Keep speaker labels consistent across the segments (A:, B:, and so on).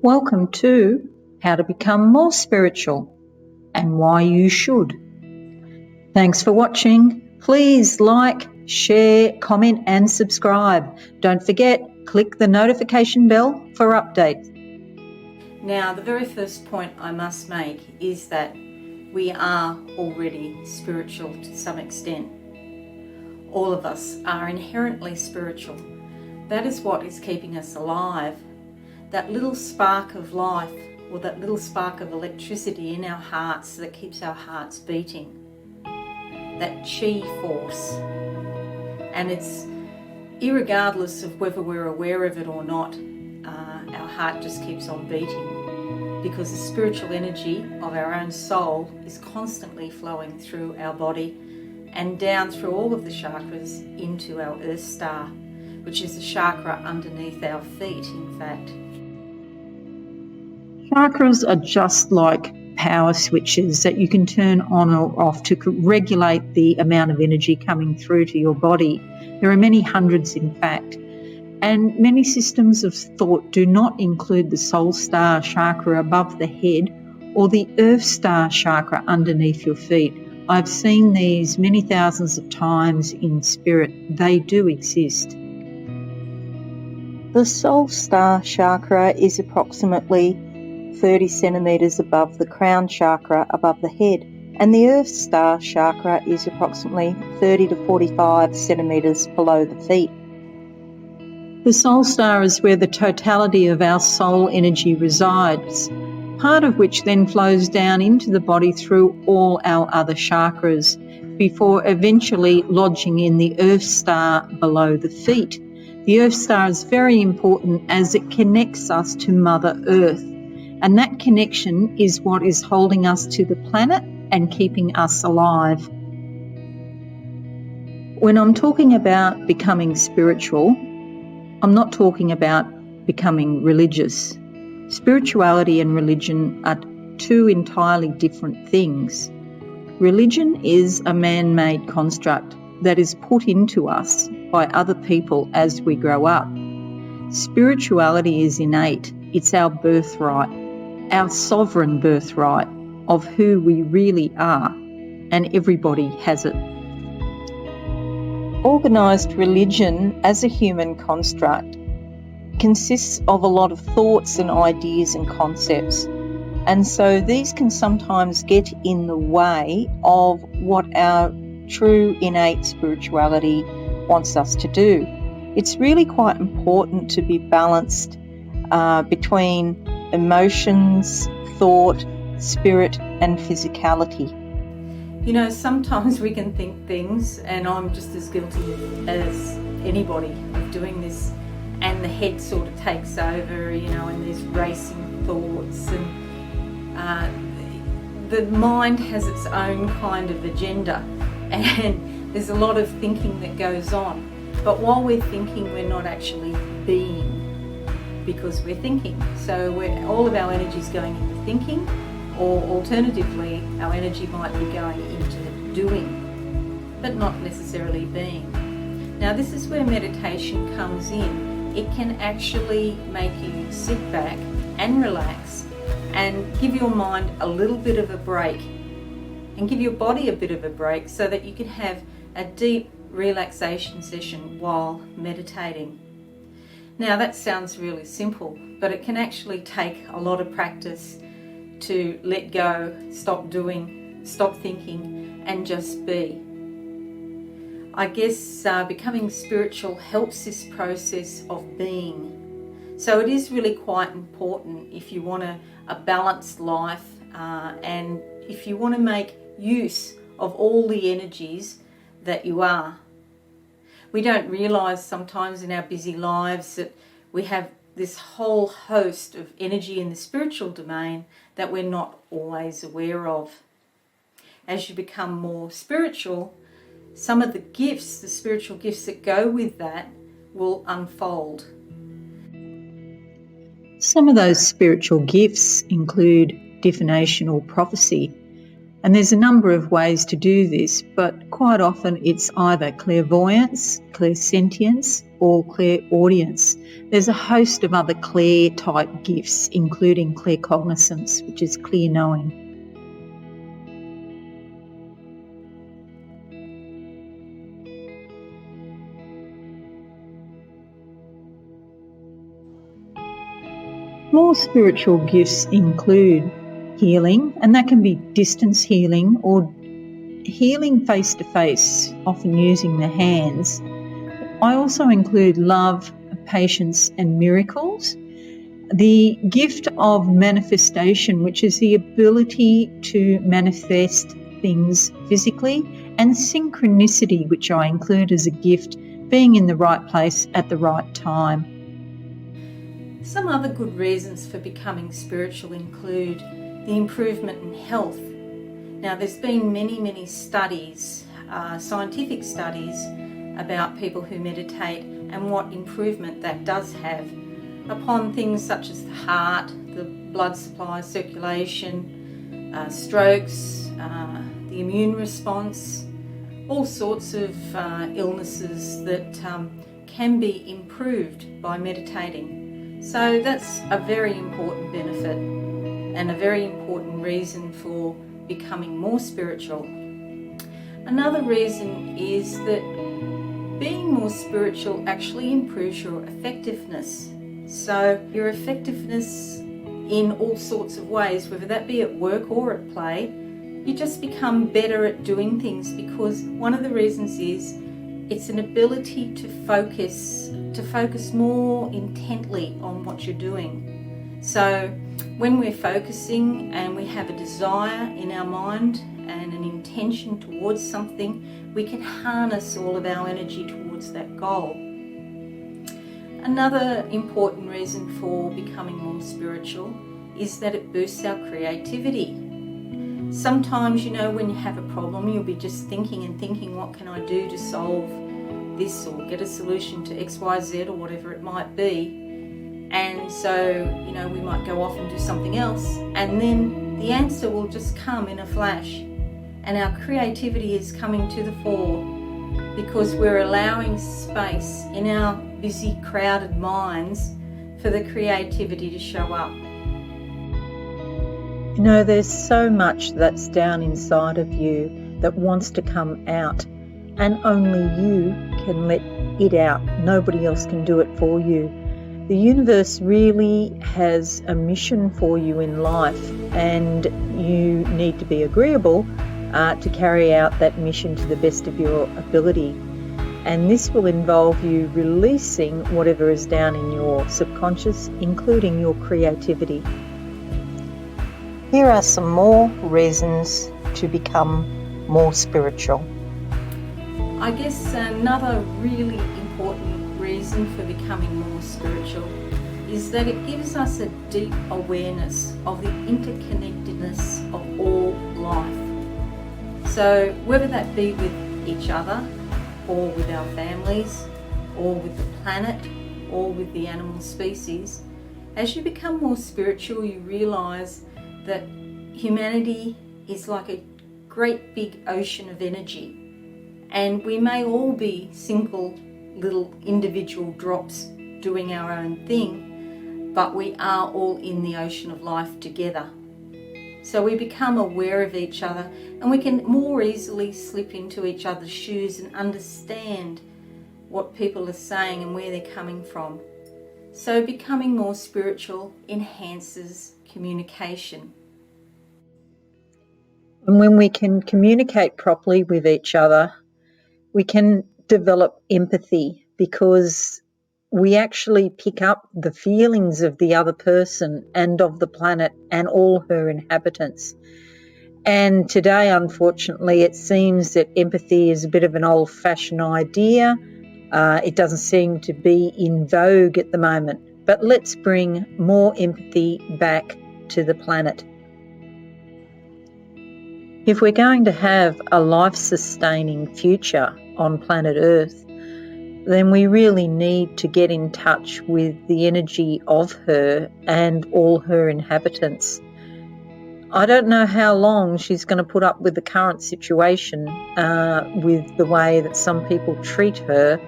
A: Welcome to How to Become More Spiritual and Why You Should. Thanks for watching. Please like, share, comment and subscribe. Don't forget, click the notification bell for updates.
B: Now, the very first point I must make is that we are already spiritual to some extent. All of us are inherently spiritual. That is what is keeping us alive. That little spark of life, or that little spark of electricity in our hearts that keeps our hearts beating. That chi force. And it's irregardless of whether we're aware of it or not, our heart just keeps on beating, because the spiritual energy of our own soul is constantly flowing through our body and down through all of the chakras into our earth star, which is the chakra underneath our feet, in fact.
A: Chakras are just like power switches that you can turn on or off to regulate the amount of energy coming through to your body. There are many hundreds, in fact. And many systems of thought do not include the soul star chakra above the head or the earth star chakra underneath your feet. I've seen these many thousands of times in spirit. They do exist. The soul star chakra is approximately 30 centimetres above the crown chakra above the head, and the earth star chakra is approximately 30 to 45 centimetres below the feet. The soul star is where the totality of our soul energy resides, part of which then flows down into the body through all our other chakras, before eventually lodging in the earth star below the feet. The earth star is very important as it connects us to Mother Earth, and that connection is what is holding us to the planet and keeping us alive. When I'm talking about becoming spiritual, I'm not talking about becoming religious. Spirituality and religion are two entirely different things. Religion is a man-made construct that is put into us by other people as we grow up. Spirituality is innate. It's our birthright, our sovereign birthright of who we really are, and everybody has it. Organised religion as a human construct consists of a lot of thoughts and ideas and concepts, and so these can sometimes get in the way of what our true innate spirituality wants us to do. It's really quite important to be balanced between emotions, thought, spirit and physicality.
B: You know, sometimes we can think things, and I'm just as guilty as anybody of doing this, and the head sort of takes over, you know, and there's racing thoughts, and the mind has its own kind of agenda, and there's a lot of thinking that goes on. But while we're thinking, we're not actually being, because we're thinking. So all of our energy is going into thinking, or alternatively, our energy might be going into doing, but not necessarily being. Now, this is where meditation comes in. It can actually make you sit back and relax and give your mind a little bit of a break and give your body a bit of a break, so that you can have a deep relaxation session while meditating. Now, that sounds really simple, but it can actually take a lot of practice to let go, stop doing, stop thinking, and just be. I guess becoming spiritual helps this process of being. So it is really quite important if you want a balanced life, and if you want to make use of all the energies that you are. We don't realise sometimes in our busy lives that we have this whole host of energy in the spiritual domain that we're not always aware of. As you become more spiritual, some of the gifts, the spiritual gifts that go with that, will unfold. Some of those spiritual gifts include divination or prophecy. And there's a number of ways to do this, but quite often it's either clairvoyance, clairsentience, or clairaudience.
A: There's a host of other clear type gifts, including claircognizance, which is clear knowing. More spiritual gifts include healing, and that can be distance healing or healing face to face, often using the hands. I also include love, patience, and miracles. The gift of manifestation, which is the ability to manifest things physically, and synchronicity, which I include as a gift, being in the right place at the right time.
B: Some other good reasons for becoming spiritual include the improvement in health. Now, there's been many studies, scientific studies, about people who meditate and what improvement that does have upon things such as the heart, the blood supply, circulation, strokes, the immune response, all sorts of illnesses that can be improved by meditating. So that's a very important benefit and a very important reason for becoming more spiritual. Another reason is that being more spiritual actually improves your effectiveness. So your effectiveness in all sorts of ways, whether that be at work or at play, you just become better at doing things, because one of the reasons is it's an ability to focus more intently on what you're doing. So when we're focusing and we have a desire in our mind and an intention towards something, we can harness all of our energy towards that goal. Another important reason for becoming more spiritual is that it boosts our creativity. Sometimes, when you have a problem, you'll be just thinking, what can I do to solve this or get a solution to X, Y, Z or whatever it might be. And so, we might go off and do something else, and then the answer will just come in a flash. And our creativity is coming to the fore because we're allowing space in our busy, crowded minds for the creativity to show up.
A: There's so much that's down inside of you that wants to come out, and only you can let it out. Nobody else can do it for you. The universe really has a mission for you in life, and you need to be agreeable to carry out that mission to the best of your ability. And this will involve you releasing whatever is down in your subconscious, including your creativity. Here are some more reasons to become more spiritual.
B: I guess another really important reason for becoming more spiritual is that it gives us a deep awareness of the interconnectedness of all life. So whether that be with each other, or with our families, or with the planet, or with the animal species, as you become more spiritual, you realise that humanity is like a great big ocean of energy. And we may all be single little individual drops doing our own thing, but we are all in the ocean of life together. So we become aware of each other, and we can more easily slip into each other's shoes and understand what people are saying and where they're coming from. So becoming more spiritual enhances communication.
A: And when we can communicate properly with each other, we can develop empathy, because we actually pick up the feelings of the other person and of the planet and all her inhabitants. And today, unfortunately, it seems that empathy is a bit of an old-fashioned idea. It doesn't seem to be in vogue at the moment. But let's bring more empathy back to the planet. If we're going to have a life-sustaining future on planet Earth, then we really need to get in touch with the energy of her and all her inhabitants. I don't know how long she's going to put up with the current situation, with the way that some people treat her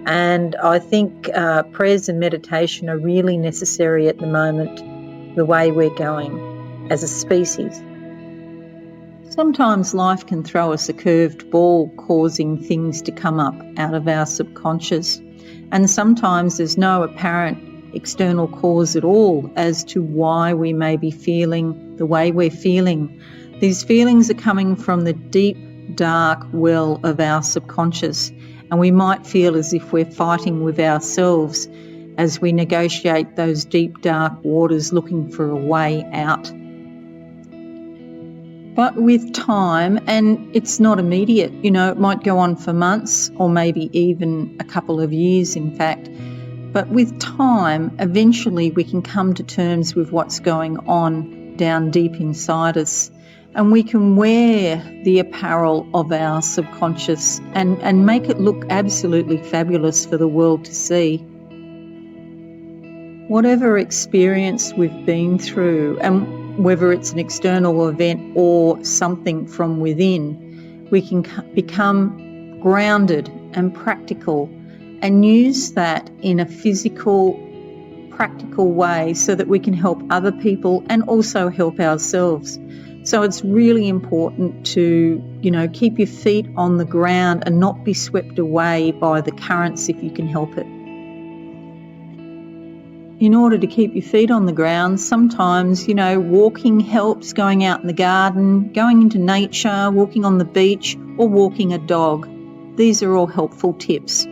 A: And I think prayers and meditation are really necessary at the moment, the way we're going as a species. Sometimes life can throw us a curved ball, causing things to come up out of our subconscious. And sometimes there's no apparent external cause at all as to why we may be feeling the way we're feeling. These feelings are coming from the deep, dark well of our subconscious, and we might feel as if we're fighting with ourselves as we negotiate those deep, dark waters looking for a way out. But with time, and it's not immediate, it might go on for months or maybe even a couple of years, in fact. But with time, eventually we can come to terms with what's going on down deep inside us. And we can wear the apparel of our subconscious and make it look absolutely fabulous for the world to see. Whatever experience we've been through, and whether it's an external event or something from within, we can become grounded and practical and use that in a physical, practical way so that we can help other people and also help ourselves. So it's really important to, keep your feet on the ground and not be swept away by the currents if you can help it. In order to keep your feet on the ground, sometimes, walking helps, going out in the garden, going into nature, walking on the beach, or walking a dog. These are all helpful tips.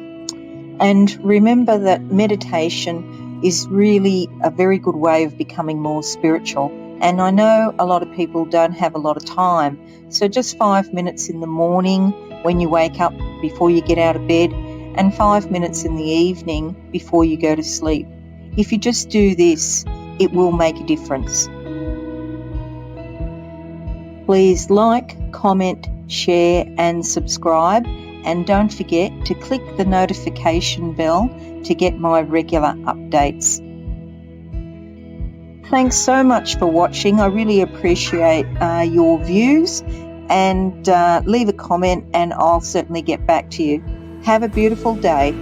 A: And remember that meditation is really a very good way of becoming more spiritual. And I know a lot of people don't have a lot of time. So just 5 minutes in the morning when you wake up before you get out of bed, and 5 minutes in the evening before you go to sleep. If you just do this, it will make a difference. Please like, comment, share and subscribe, and don't forget to click the notification bell to get my regular updates. Thanks so much for watching. I really appreciate your views, and leave a comment and I'll certainly get back to you. Have a beautiful day.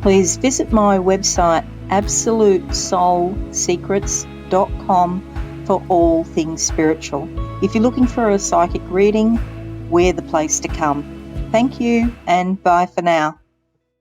A: Please visit my website absolutesoulsecrets.com for all things spiritual. If you're looking for a psychic reading, we're the place to come. Thank you and bye for now.